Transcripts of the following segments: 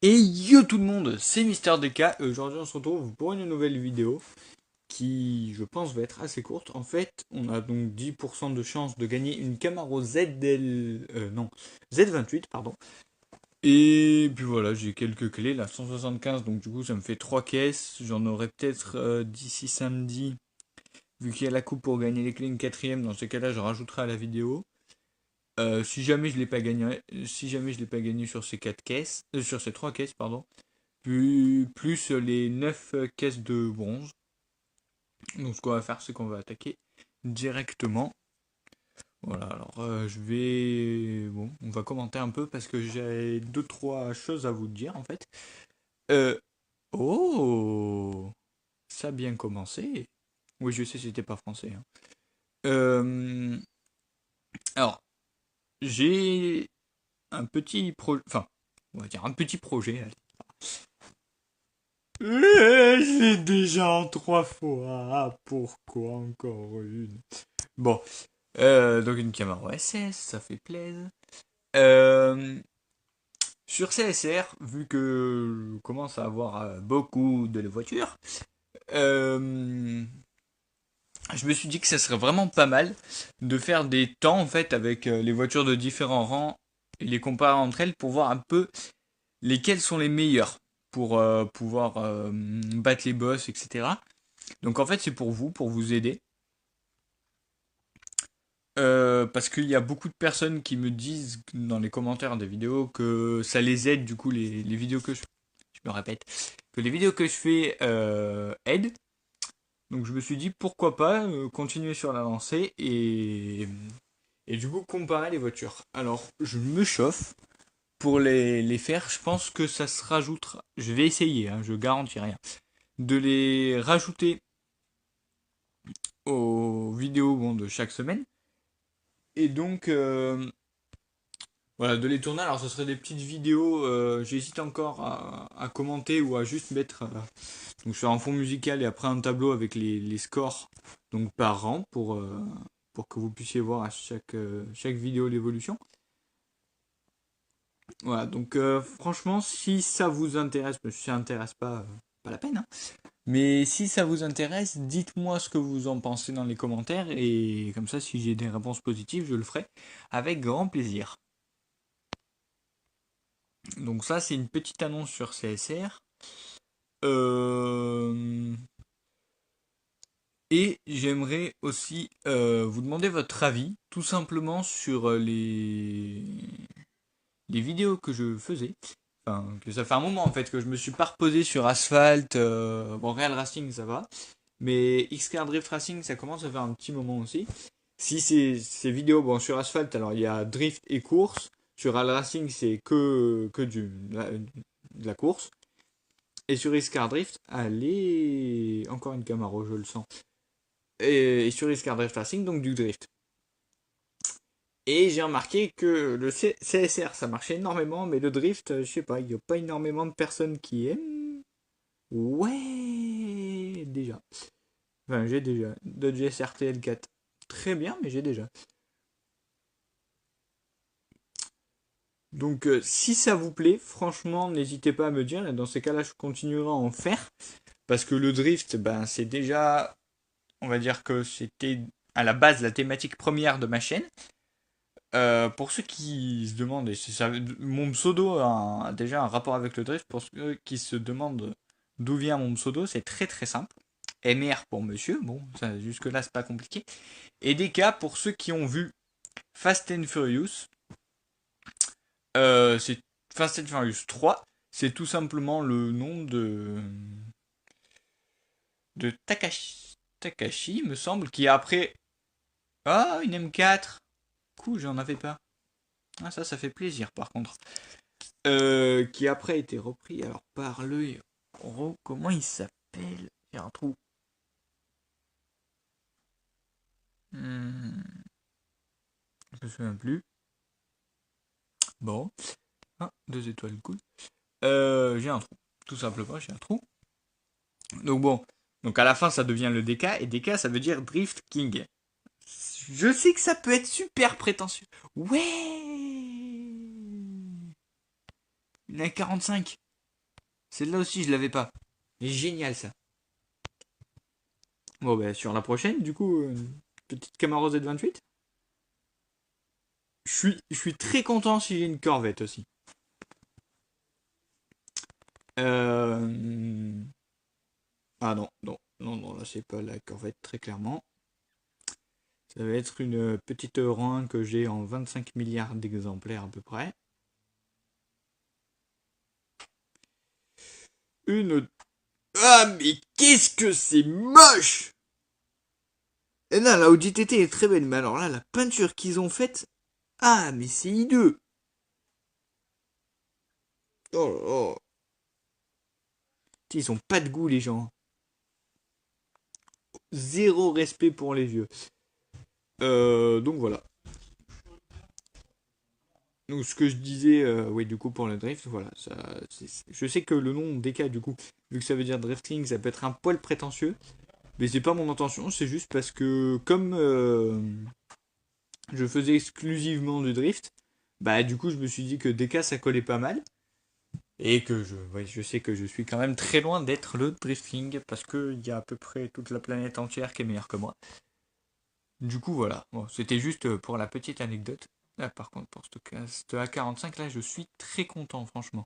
Et yo tout le monde, c'est Mister DK et aujourd'hui on se retrouve pour une nouvelle vidéo qui je pense va être assez courte. En fait, on a donc 10% de chance de gagner une Camaro ZL... non, Z28 pardon. Et puis voilà, j'ai quelques clés, là 175, donc du coup ça me fait 3 caisses. J'en aurai peut-être d'ici samedi, vu qu'il y a la coupe pour gagner les clés, une quatrième. Dans ces cas-là je rajouterai à la vidéo. Si jamais je l'ai pas gagné, si jamais je l'ai pas gagné sur ces 4 caisses, sur ces 3 caisses pardon, plus les 9 caisses de bronze. Donc ce qu'on va faire, c'est qu'on va attaquer directement. Voilà, alors je vais... Bon, on va commenter un peu parce que j'ai deux trois choses à vous dire en fait. Euh... Oh, ça a bien commencé. Oui, je sais, c'était pas français, hein. Euh, Alors, j'ai un petit projet... Enfin, on va dire un petit projet. Allez. C'est déjà en 3 fois. Pourquoi encore une? Bon, donc une Camaro SS, ça fait plaisir. Euh, Sur CSR, vu que je commence à avoir beaucoup de voitures, euh, je me suis dit que ça serait vraiment pas mal de faire des temps en fait avec les voitures de différents rangs et les comparer entre elles pour voir un peu lesquelles sont les meilleures pour pouvoir battre les boss, etc. Donc en fait c'est pour vous aider. Parce qu'il y a beaucoup de personnes qui me disent dans les commentaires des vidéos que ça les aide, du coup, les vidéos que je me répète, que les vidéos que je fais aident. Donc je me suis dit pourquoi pas continuer sur la lancée et du coup comparer les voitures. Alors je me chauffe pour les faire, je pense que ça se rajoutera. Je vais essayer, hein, je garantis rien. De les rajouter aux vidéos bon, de chaque semaine. Et donc, voilà, de les tourner, alors ce serait des petites vidéos, j'hésite encore à commenter ou à juste mettre donc sur un fond musical et après un tableau avec les scores donc par rang pour que vous puissiez voir à chaque vidéo l'évolution. Voilà, donc franchement, si ça vous intéresse, mais si ça intéresse pas, pas la peine, hein. Mais si ça vous intéresse, dites-moi ce que vous en pensez dans les commentaires et comme ça, si j'ai des réponses positives, je le ferai avec grand plaisir. Donc ça, c'est une petite annonce sur CSR. Euh, Et j'aimerais aussi vous demander votre avis, tout simplement sur les vidéos que je faisais. Enfin, que ça fait un moment en fait que je me suis pas reposé sur Asphalt. Bon, Real Racing ça va. Mais X-Car Drift Racing ça commence à faire un petit moment aussi. Si ces vidéos, bon, sur Asphalt, alors il y a Drift et course. Sur Real Racing, c'est que de la course. Et sur X-Car Drift, allez, encore une Camaro, je le sens. Et sur X-Car Drift Racing, donc du drift. Et j'ai remarqué que le CSR ça marchait énormément, mais le drift, je sais pas, il n'y a pas énormément de personnes qui aiment. Ouais, déjà. Enfin, j'ai déjà. Dodge SRT L4. Très bien, mais j'ai déjà. Donc, si ça vous plaît, franchement, n'hésitez pas à me dire. Et dans ces cas-là, je continuerai à en faire. Parce que le drift, ben, c'est déjà. On va dire que c'était à la base la thématique première de ma chaîne. Pour ceux qui se demandent, et ça, mon pseudo a déjà un rapport avec le drift, pour ceux qui se demandent d'où vient mon pseudo, c'est très très simple. MR pour monsieur, bon, jusque-là c'est pas compliqué. Et DK pour ceux qui ont vu Fast and Furious, c'est Fast and Furious 3, c'est tout simplement le nom de Takashi, me semble, qui après. Ah, une M4! Cool, j'en avais pas. Ah, ça fait plaisir par contre. Qui après a été repris alors par le héros. Comment il s'appelle? J'ai un trou. Je me souviens plus. Bon. Ah, 2 étoiles, cool. J'ai un trou. Tout simplement, j'ai un trou. Donc bon. Donc à la fin, ça devient le DK. Et DK, ça veut dire Drift King. Je sais que ça peut être super prétentieux. Ouais. Une A45. Celle-là aussi, je l'avais pas. Mais génial ça. Bon, bah, sur la prochaine, du coup, petite Camaro Z28. Je suis très content si j'ai une Corvette aussi. Euh... Ah non, non, non, non, là c'est pas la Corvette très clairement. Ça va être une petite Euro 1 que j'ai en 25 milliards d'exemplaires à peu près. Une... Ah mais qu'est-ce que c'est moche! Et là, la Audi TT est très belle, mais alors là, la peinture qu'ils ont faite... Ah mais c'est hideux! Oh là là! Ils ont pas de goût les gens. Zéro respect pour les vieux. Donc voilà. Donc ce que je disais, oui, du coup pour le drift, voilà, je sais que le nom DK du coup, vu que ça veut dire drifting, ça peut être un poil prétentieux, mais c'est pas mon intention, c'est juste parce que comme je faisais exclusivement du drift, bah du coup je me suis dit que DK ça collait pas mal, et que je sais que je suis quand même très loin d'être le drifting, parce qu'il y a à peu près toute la planète entière qui est meilleure que moi. Du coup, voilà. Bon, c'était juste pour la petite anecdote. Là, par contre, pour ce A45, là, je suis très content, franchement.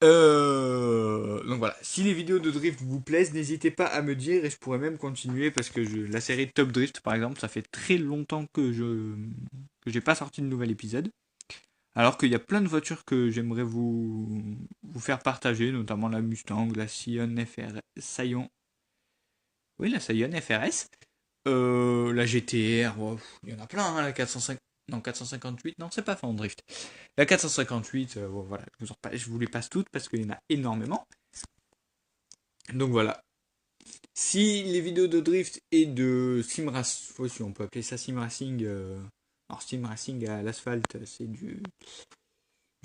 Donc voilà, si les vidéos de drift vous plaisent, n'hésitez pas à me dire et je pourrais même continuer parce que la série Top Drift par exemple, ça fait très longtemps que j'ai pas sorti de nouvel épisode. Alors qu'il y a plein de voitures que j'aimerais vous faire partager, notamment la Mustang, la Scion FR, Scion, oui la Scion FRS, la GTR, oh, il y en a plein, hein, la 405, non 458, non c'est pas Fan Drift. La 458, bon, voilà, je vous les passe toutes parce qu'il y en a énormément. Donc voilà. Si les vidéos de drift et de sim si on peut appeler ça sim racing, alors sim racing à l'asphalte, c'est du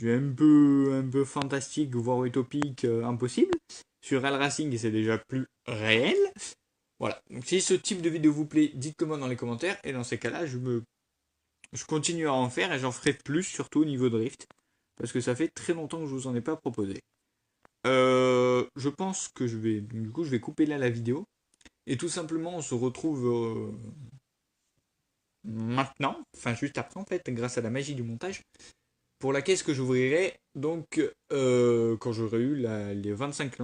un peu fantastique, voire utopique, impossible. Sur Real Racing, c'est déjà plus réel. Voilà. Donc si ce type de vidéo vous plaît, dites-le moi dans les commentaires. Et dans ces cas-là, je continue à en faire et j'en ferai plus, surtout au niveau drift. Parce que ça fait très longtemps que je vous en ai pas proposé. Je pense que je vais couper là la vidéo. Et tout simplement, on se retrouve maintenant, enfin juste après en fait, grâce à la magie du montage, pour la caisse que j'ouvrirai, donc quand j'aurai eu les 25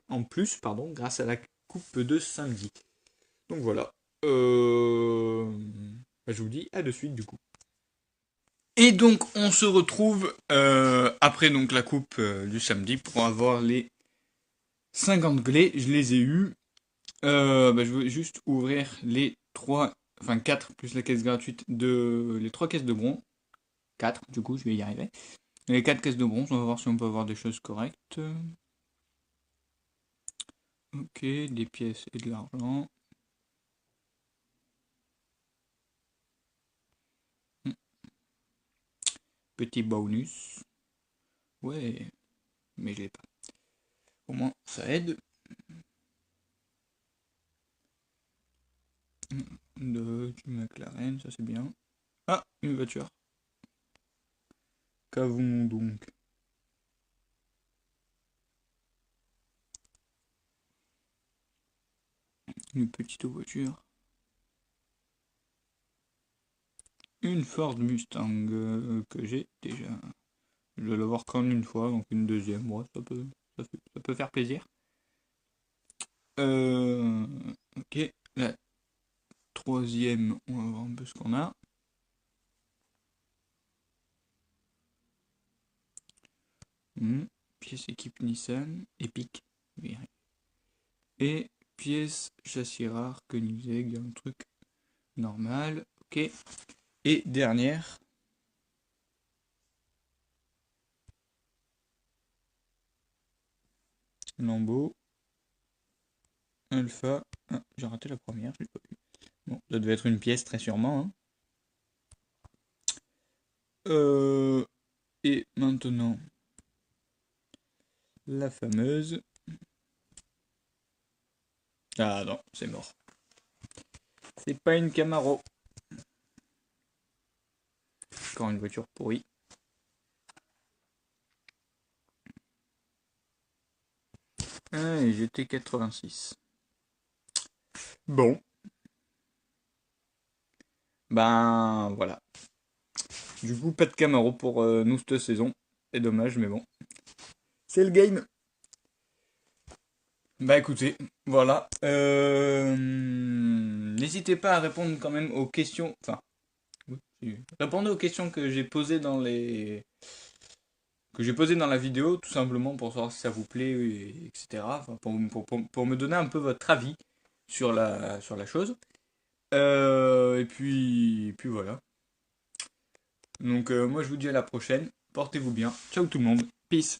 en plus, pardon, grâce à la coupe de samedi. Donc voilà. Je vous dis à de suite du coup. Et donc on se retrouve après donc la coupe du samedi pour avoir les 50 clés. Je les ai eues. Je veux juste ouvrir les 3, enfin 4 plus la caisse gratuite de les 3 caisses de bronze. 4 du coup, je vais y arriver. Les 4 caisses de bronze, on va voir si on peut avoir des choses correctes. Ok, des pièces et de l'argent. Petit bonus. Ouais, mais je l'ai pas. Au moins, ça aide. Du McLaren, ça c'est bien. Ah, une voiture. Qu'avons-nous donc? Une petite voiture. Une Ford Mustang que j'ai déjà. Je vais l'avoir qu'en une fois, donc une deuxième. Ouais, ça peut faire plaisir. Ok, la troisième, on va voir un peu ce qu'on a. Pièce équipe Nissan, Epic. Et pièce châssis rare, Koenigsegg, un truc normal. Ok. Et dernière. Lambeau. Alpha. Ah, j'ai raté la première, je l'ai pas vu. Bon, ça devait être une pièce très sûrement. Hein. Et maintenant, la fameuse. Ah non, c'est mort. C'est pas une Camaro. Encore une voiture pourrie. et GT86. Bon. Ben voilà. Du coup, pas de Camaro pour nous cette saison. C'est dommage, mais bon. C'est le game. Bah écoutez, voilà. N'hésitez pas à répondre quand même aux questions. Enfin, oui, répondez aux questions que j'ai posées dans la vidéo, tout simplement pour savoir si ça vous plaît, etc. Enfin, pour me donner un peu votre avis sur la chose. Et puis voilà. Donc moi je vous dis à la prochaine. Portez-vous bien. Ciao tout le monde. Peace.